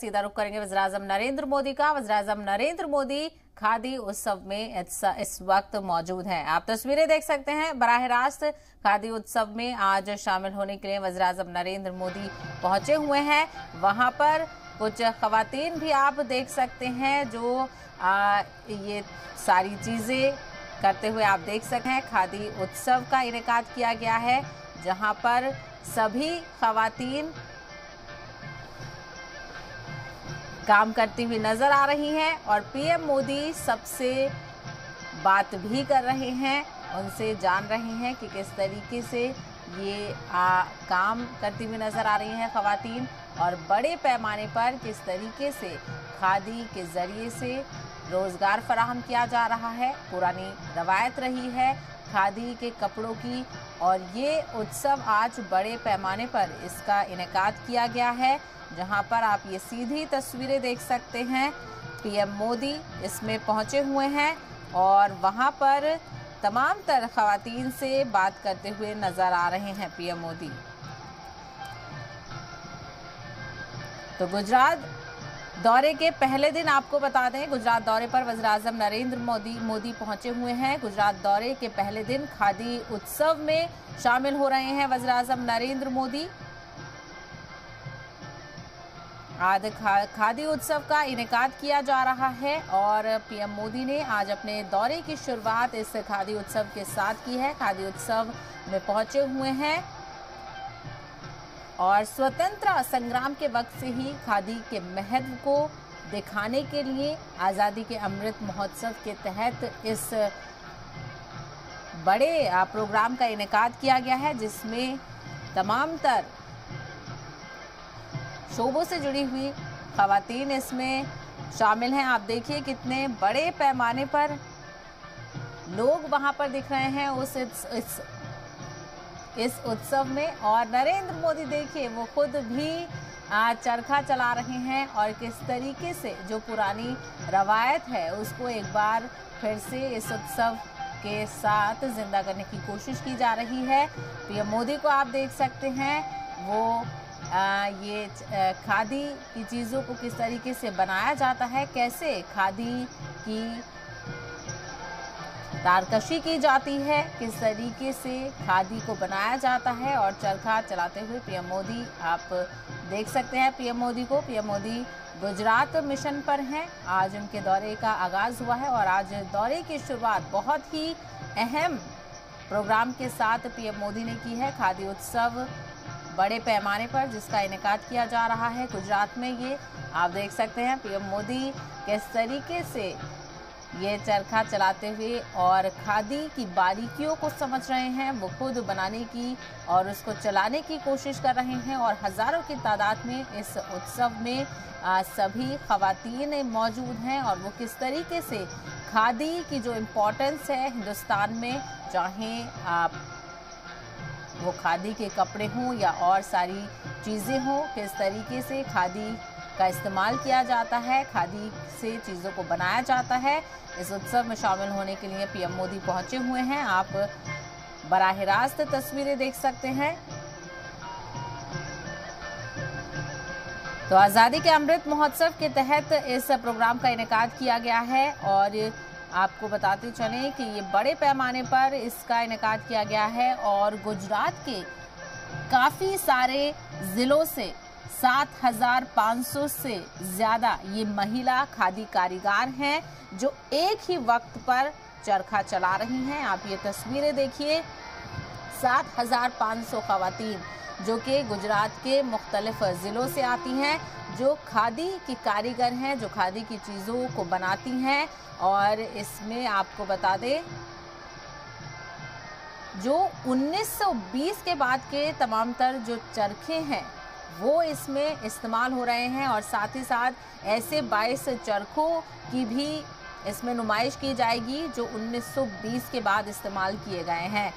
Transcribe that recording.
सीधा रुख करेंगे वज़ीर-ए-आज़म नरेंद्र मोदी का। वज़ीर-ए-आज़म नरेंद्र मोदी खादी उत्सव में इस वक्त मौजूद हैं। आप तस्वीरें देख सकते हैं। बराह रास्त खादी उत्सव में आज शामिल होने के लिए वज़ीर-ए-आज़म नरेंद्र मोदी पहुंचे हुए हैं। वहां पर कुछ खवातीन भी आप देख सकते हैं जो ये सारी चीजें करते हुए आप देख सकते हैं। खादी उत्सव का इनेकाद किया गया है जहां पर सभी खवातीन काम करती हुई नजर आ रही हैं और पीएम मोदी सबसे बात भी कर रहे हैं, उनसे जान रहे हैं कि किस तरीके से ये काम करती हुई नजर आ रही हैं खवातीन और बड़े पैमाने पर किस तरीके से खादी के जरिए से रोजगार फराहम किया जा रहा है। पुरानी रवायत रही है खादी के कपड़ों की और ये उत्सव आज बड़े पैमाने पर इसका इनेकाद किया गया है जहां पर आप ये सीधी तस्वीरें देख सकते हैं। पीएम मोदी इसमें पहुंचे हुए हैं और वहां पर तमाम तर खवातीन से बात करते हुए नजर आ रहे हैं पीएम मोदी। तो गुजरात दौरे के पहले दिन आपको बता दें, गुजरात दौरे पर वज़ीर-ए-आज़म नरेंद्र मोदी पहुंचे हुए हैं। गुजरात दौरे के पहले दिन खादी उत्सव में शामिल हो रहे हैं वज़ीर-ए-आज़म नरेंद्र मोदी। आज खादी उत्सव का इनेकाद किया जा रहा है और पीएम मोदी ने आज अपने दौरे की शुरुआत इस खादी उत्सव के साथ की है। खादी उत्सव में पहुंचे हुए हैं और स्वतंत्रता संग्राम के वक्त से ही खादी के महत्व को दिखाने के लिए आज़ादी के अमृत महोत्सव के तहत इस बड़े प्रोग्राम का इनेकाद किया गया है जिसमें तमाम तर शोबों से जुड़ी हुई खवातीन इसमें शामिल हैं। आप देखिए कितने बड़े पैमाने पर लोग वहां पर दिख रहे हैं इस उत्सव में और नरेंद्र मोदी देखिए वो खुद भी चरखा चला रहे हैं और किस तरीके से जो पुरानी रवायत है उसको एक बार फिर से इस उत्सव के साथ जिंदा करने की कोशिश की जा रही है। पीएम मोदी को आप देख सकते हैं वो ये खादी की चीज़ों को किस तरीके से बनाया जाता है, कैसे खादी की तारकशी की जाती है, किस तरीके से खादी को बनाया जाता है और चरखा चलाते हुए पीएम मोदी आप देख सकते हैं पीएम मोदी को। पीएम मोदी गुजरात मिशन पर हैं। आज उनके दौरे का आगाज़ हुआ है और आज दौरे की शुरुआत बहुत ही अहम प्रोग्राम के साथ पीएम मोदी ने की है। खादी उत्सव बड़े पैमाने पर जिसका इनेकाद किया जा रहा है गुजरात में, ये आप देख सकते हैं पीएम मोदी किस तरीके से ये चरखा चलाते हुए और खादी की बारीकियों को समझ रहे हैं, वो खुद बनाने की और उसको चलाने की कोशिश कर रहे हैं और हज़ारों की तादाद में इस उत्सव में सभी खवातीन मौजूद हैं और वो किस तरीके से खादी की जो इम्पोर्टेंस है हिंदुस्तान में, चाहे आप वो खादी के कपड़े हों या और सारी चीज़ें हों, किस तरीके से खादी का इस्तेमाल किया जाता है, खादी से चीज़ों को बनाया जाता है। इस उत्सव में शामिल होने के लिए पीएम मोदी पहुंचे हुए हैं। आप बराह रास्त तस्वीरें देख सकते हैं। तो आज़ादी के अमृत महोत्सव के तहत इस प्रोग्राम का इनेकाद किया गया है और आपको बताते चलें कि ये बड़े पैमाने पर इसका इनेकाद किया गया है और गुजरात के काफ़ी सारे ज़िलों से 7,500 से ज़्यादा ये महिला खादी कारीगर हैं जो एक ही वक्त पर चरखा चला रही हैं। आप ये तस्वीरें देखिए, 7,500 खवातीन जो कि गुजरात के मुख्तलिफ ज़िलों से आती हैं, जो खादी की कारीगर हैं, जो खादी की चीज़ों को बनाती हैं। और इसमें आपको बता दें जो 1920 के बाद के तमाम तर जो चरखे हैं वो इसमें इस्तेमाल हो रहे हैं और साथ ही साथ ऐसे 22 चरखों की भी इसमें नुमाइश की जाएगी जो 1920 के बाद इस्तेमाल किए गए हैं।